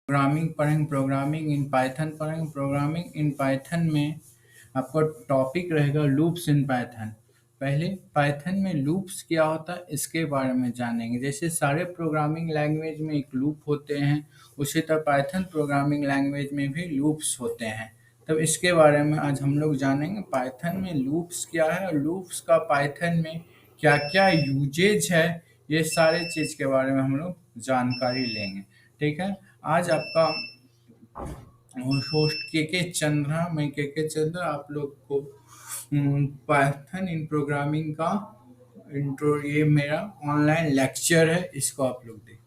Programming पढ़ेंगे, programming in Python पढ़ेंगे। Programming in Python में आपका टॉपिक रहेगा लूप्स इन पाइथन। पहले पाइथन में लूप्स क्या होता है इसके बारे में जानेंगे। जैसे सारे प्रोग्रामिंग लैंग्वेज में एक लूप होते हैं, उसी तरह पाइथन प्रोग्रामिंग लैंग्वेज में भी लूप्स होते हैं। तब इसके बारे में आज हम लोग जानेंगे पाइथन में लूप्स क्या है और लूप्स का पाइथन में क्या क्या यूजेज है, ये सारे चीज़ के बारे में हम लोग जानकारी लेंगे। ठीक है। आज आपका होस्ट के चंद्रा, मैं के चंद्रा आप लोग को पाइथन इन प्रोग्रामिंग का इंट्रो, ये मेरा ऑनलाइन लेक्चर है, इसको आप लोग देख।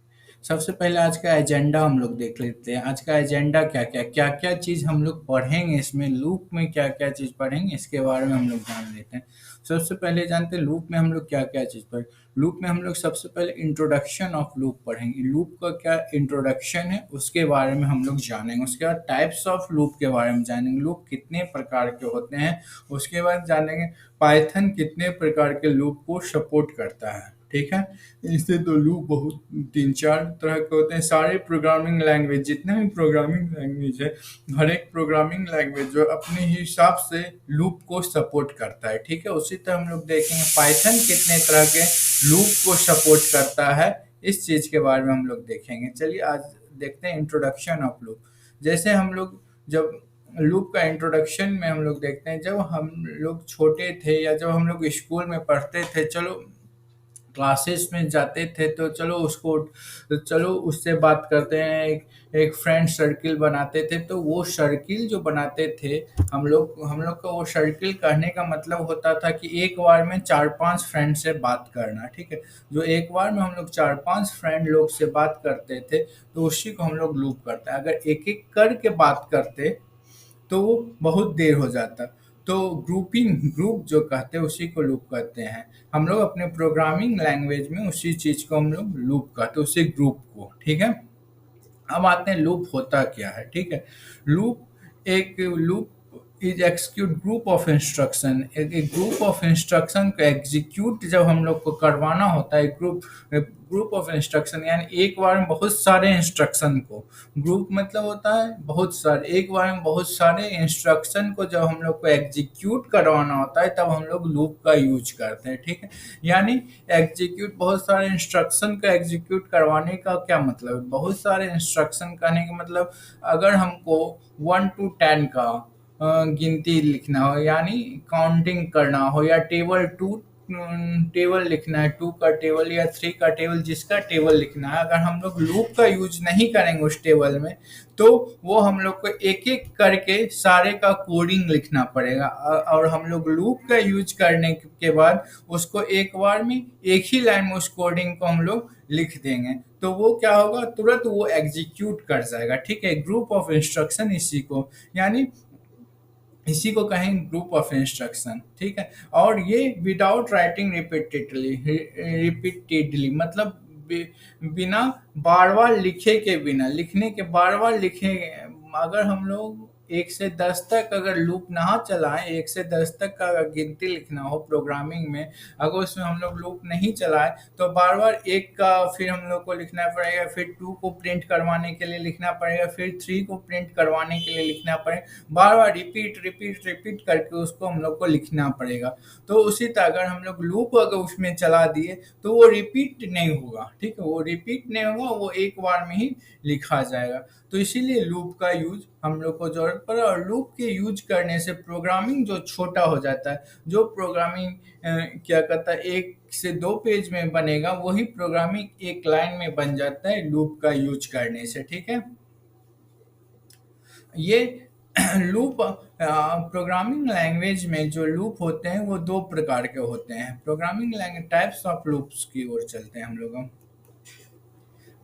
सबसे पहले आज का एजेंडा हम लोग देख लेते हैं। आज का एजेंडा क्या क्या चीज़ हम लोग पढ़ेंगे, इसमें लूप में क्या क्या चीज़ पढ़ेंगे इसके बारे में हम लोग जान लेते हैं। सबसे पहले जानते हैं लूप में हम लोग क्या क्या चीज़ पढ़ेंगे। लूप में हम लोग सबसे पहले इंट्रोडक्शन ऑफ लूप पढ़ेंगे। लूप का क्या इंट्रोडक्शन है उसके बारे में हम लोग जानेंगे। उसके बाद टाइप्स ऑफ लूप के बारे में जानेंगे, लूप कितने प्रकार के होते हैं। उसके बाद जानेंगे पाइथन कितने प्रकार के लूप को सपोर्ट करता है। ठीक है। इससे तो लूप बहुत 3-4 तरह के होते हैं। सारे प्रोग्रामिंग लैंग्वेज, जितने भी प्रोग्रामिंग लैंग्वेज है, हर एक प्रोग्रामिंग लैंग्वेज जो अपने हिसाब से लूप को सपोर्ट करता है। ठीक है। उसी तरह हम लोग देखेंगे पाइथन कितने तरह के लूप को सपोर्ट करता है, इस चीज़ के बारे में हम लोग देखेंगे। चलिए आज देखते हैं इंट्रोडक्शन ऑफ लूप। जैसे हम लोग जब लूप का इंट्रोडक्शन में हम लोग देखते हैं, जब हम लोग छोटे थे या जब हम लोग स्कूल में पढ़ते थे, चलो क्लासेस में जाते थे, तो चलो उससे बात करते हैं, एक फ्रेंड सर्किल बनाते थे। तो वो सर्किल जो बनाते थे हम लोग का वो सर्किल कहने का मतलब होता था कि एक बार में 4-5 फ्रेंड से बात करना। ठीक है। जो एक बार में हम लोग 4-5 फ्रेंड लोग से बात करते थे, तो उसी को हम लोग लूप करते हैं। अगर एक एक करके बात करते तो वो बहुत देर हो जाता। तो ग्रुप जो कहते हैं उसी को लूप कहते हैं। हम लोग अपने प्रोग्रामिंग लैंग्वेज में उसी चीज़ को हम लोग लूप कहते हैं, उसी ग्रुप को। ठीक है। अब आते हैं लूप होता क्या है। ठीक है। Loop is execute group of instruction. एक ग्रुप ऑफ इंस्ट्रक्शन को एग्जीक्यूट जब हम लोग को करवाना होता है, ग्रुप ऑफ इंस्ट्रक्शन यानी एक बार में बहुत सारे इंस्ट्रक्शन को, ग्रुप मतलब होता है बहुत सारे, एक बार में बहुत सारे इंस्ट्रक्शन को जब हम लोग को एग्जीक्यूट करवाना होता है तब हम लोग लूप का यूज करते हैं। ठीक है। यानी एग्जीक्यूट, बहुत सारे इंस्ट्रक्शन का एग्जीक्यूट करवाने का क्या मतलब है। बहुत सारे इंस्ट्रक्शन कहने का मतलब, अगर हमको 1 to 10 का गिनती लिखना हो, यानी काउंटिंग करना हो, या टेबल लिखना है, 2 का टेबल या 3 का टेबल, जिसका टेबल लिखना है, अगर हम लोग लूप का यूज नहीं करेंगे उस टेबल में, तो वो हम लोग को एक एक करके सारे का कोडिंग लिखना पड़ेगा। और हम लोग लूप का यूज करने के बाद उसको एक बार में एक ही लाइन में उस कोडिंग को हम लोग लिख देंगे, तो वो क्या होगा, तुरंत वो एग्जीक्यूट कर जाएगा। ठीक है। ग्रुप ऑफ इंस्ट्रक्शन इसी को, यानी इसी को कहेंगे ग्रुप ऑफ इंस्ट्रक्शन। ठीक है। और ये विदाउट राइटिंग रिपीटेडली मतलब बिना बार बार लिखे के, बिना लिखने के बार बार लिखे। अगर हम लोग 1 से 10 तक अगर लूप ना चलाएं, 1 से 10 तक का अगर गिनती लिखना हो प्रोग्रामिंग में, अगर उसमें हम लोग लूप नहीं चलाए तो बार बार एक का फिर हम लोग को लिखना पड़ेगा, फिर 2 को प्रिंट करवाने के लिए लिखना पड़ेगा, फिर 3 को प्रिंट करवाने के लिए लिखना पड़ेगा। बार बार रिपीट रिपीट रिपीट करके उसको हम लोग को लिखना पड़ेगा। तो उसी तरह अगर हम लोग लूप अगर उसमें चला दिए तो वो रिपीट नहीं होगा। ठीक है। वो रिपीट नहीं होगा, वो एक बार में ही लिखा जाएगा। तो इसीलिए लूप का यूज हम लोग को जरूरत पड़ा। और लूप के यूज करने से प्रोग्रामिंग जो छोटा हो जाता है, जो प्रोग्रामिंग क्या कहता है 1 से 2 पेज में बनेगा, वही प्रोग्रामिंग एक लाइन में बन जाता है लूप का यूज करने से। ठीक है। ये लूप प्रोग्रामिंग लैंग्वेज में जो लूप होते हैं वो 2 प्रकार के होते हैं। Programming language types of loops की ओर चलते हैं हम लोग।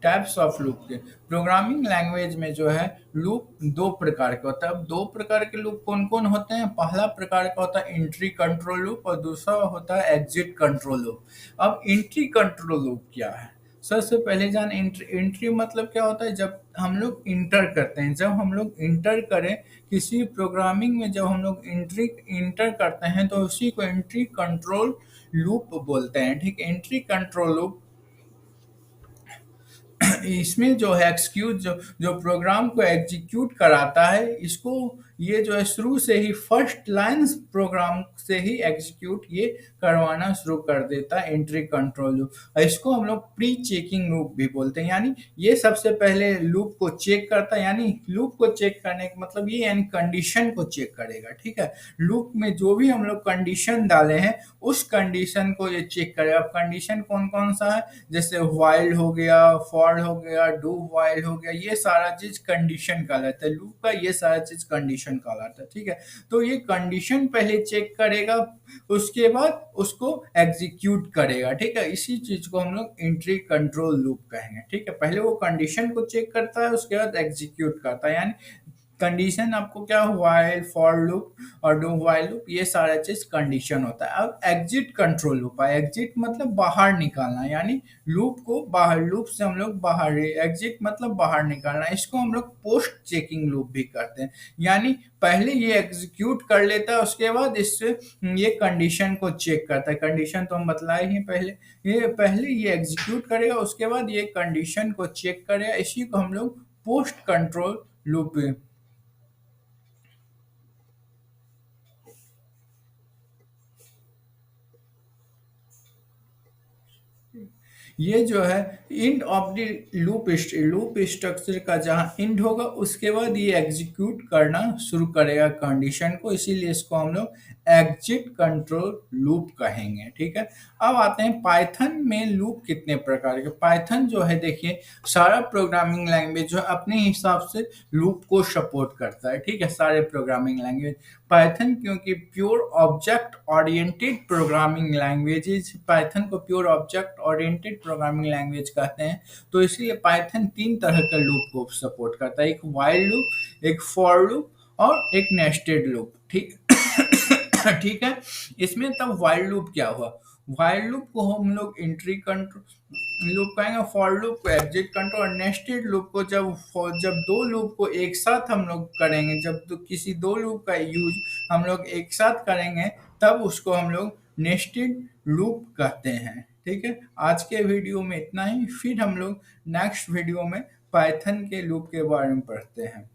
टाइप्स ऑफ लूप के प्रोग्रामिंग लैंग्वेज में जो है लूप 2 प्रकार के होता है। अब 2 प्रकार के लूप कौन कौन होते हैं। पहला प्रकार का होता है एंट्री कंट्रोल लूप और दूसरा होता है एग्जिट कंट्रोल लूप। अब एंट्री कंट्रोल लूप क्या है, सबसे पहले जान एंट्री मतलब क्या होता है। जब हम लोग इंटर करते हैं, जब हम लोग इंटर करें किसी प्रोग्रामिंग में, जब हम लोग इंटर करते हैं तो उसी को एंट्री कंट्रोल लूप बोलते हैं। ठीक। एंट्री कंट्रोल लूप इसमें जो है एक्सक्यूट जो जो प्रोग्राम को एग्जीक्यूट कराता है, इसको ये जो है शुरू से ही फर्स्ट लाइन्स प्रोग्राम से ही एग्जीक्यूट ये करवाना शुरू कर देता है एंट्री कंट्रोल लूप। और इसको हम लोग प्री चेकिंग लूप भी बोलते हैं, यानी ये सबसे पहले लूप को चेक करता है, यानी लूप को चेक करने का मतलब ये यानी कंडीशन को चेक करेगा। ठीक है, लूप में जो भी हम लोग कंडीशन डाले हैं उस कंडीशन को ये चेक करेगा। अब कंडीशन कौन कौन सा है, जैसे व्हाइल हो गया, फॉर हो गया, डू व्हाइल हो गया, ये सारा चीज कंडीशन कहलाता है। लूप का ये सारा चीज कंडीशन कहलाता है। ठीक है, तो ये कंडीशन पहले चेक करेगा, उसके बाद उसको एग्जीक्यूट करेगा। ठीक है, इसी चीज को हम लोग एंट्री कंट्रोल लूप कहेंगे। ठीक है, पहले वो कंडीशन को चेक करता है, उसके बाद एग्जीक्यूट करता है। यानी कंडीशन आपको क्या, व्हाइल, फॉर लूप और डू व्हाइल लूप, ये सारा चीज कंडीशन होता है। अब एग्जिट कंट्रोल लूप है। एग्जिट मतलब बाहर निकालना, यानी लूप को बाहर, लूप से हम लोग बाहर, एग्जिट मतलब बाहर निकालना। इसको हम लोग पोस्ट चेकिंग लूप भी करते हैं। यानी पहले ये एग्जीक्यूट कर लेता है, उसके बाद इससे ये कंडीशन को चेक करता है। कंडीशन तो हम बतलाए ही पहले, ये पहले ये एग्जीक्यूट करेगा, उसके बाद ये कंडीशन को चेक करेगा। इसी को हम लोग पोस्ट कंट्रोल लूप। ये जो है end of the loop loop structure का जहाँ इंड होगा, उसके बाद ये एग्जीक्यूट करना शुरू करेगा कंडीशन को, इसीलिए इसको हम लोग एग्जिट कंट्रोल लूप कहेंगे। ठीक है, अब आते हैं पाइथन में लूप कितने प्रकार के। पाइथन जो है देखिए, सारा प्रोग्रामिंग लैंग्वेज जो है अपने हिसाब से लूप को सपोर्ट करता है। ठीक है, सारे प्रोग्रामिंग लैंग्वेज। पाइथन क्योंकि pure object oriented programming languages, Python को pure object oriented programming language कहते हैं, तो इसलिए पाइथन तीन तरह का लूप को सपोर्ट करता है। एक व्हाइल लूप, एक फॉर लूप और एक नेस्टेड लूप। ठीक ठीक है, इसमें तब व्हाइल लूप क्या हुआ, व्हाइल लूप को हम लोग एंट्री कंट्रोल लूप कहेंगे, फॉर लूप को एग्जिट कंट्रोल, और नेस्टेड लूप को जब दो लूप को एक साथ हम लोग करेंगे, जब तो किसी दो लूप का यूज हम लोग एक साथ करेंगे, तब उसको हम लोग नेस्टेड लूप कहते हैं। ठीक है, आज के वीडियो में इतना ही, फिर हम लोग नेक्स्ट वीडियो में पाइथन के लूप के बारे में पढ़ते हैं।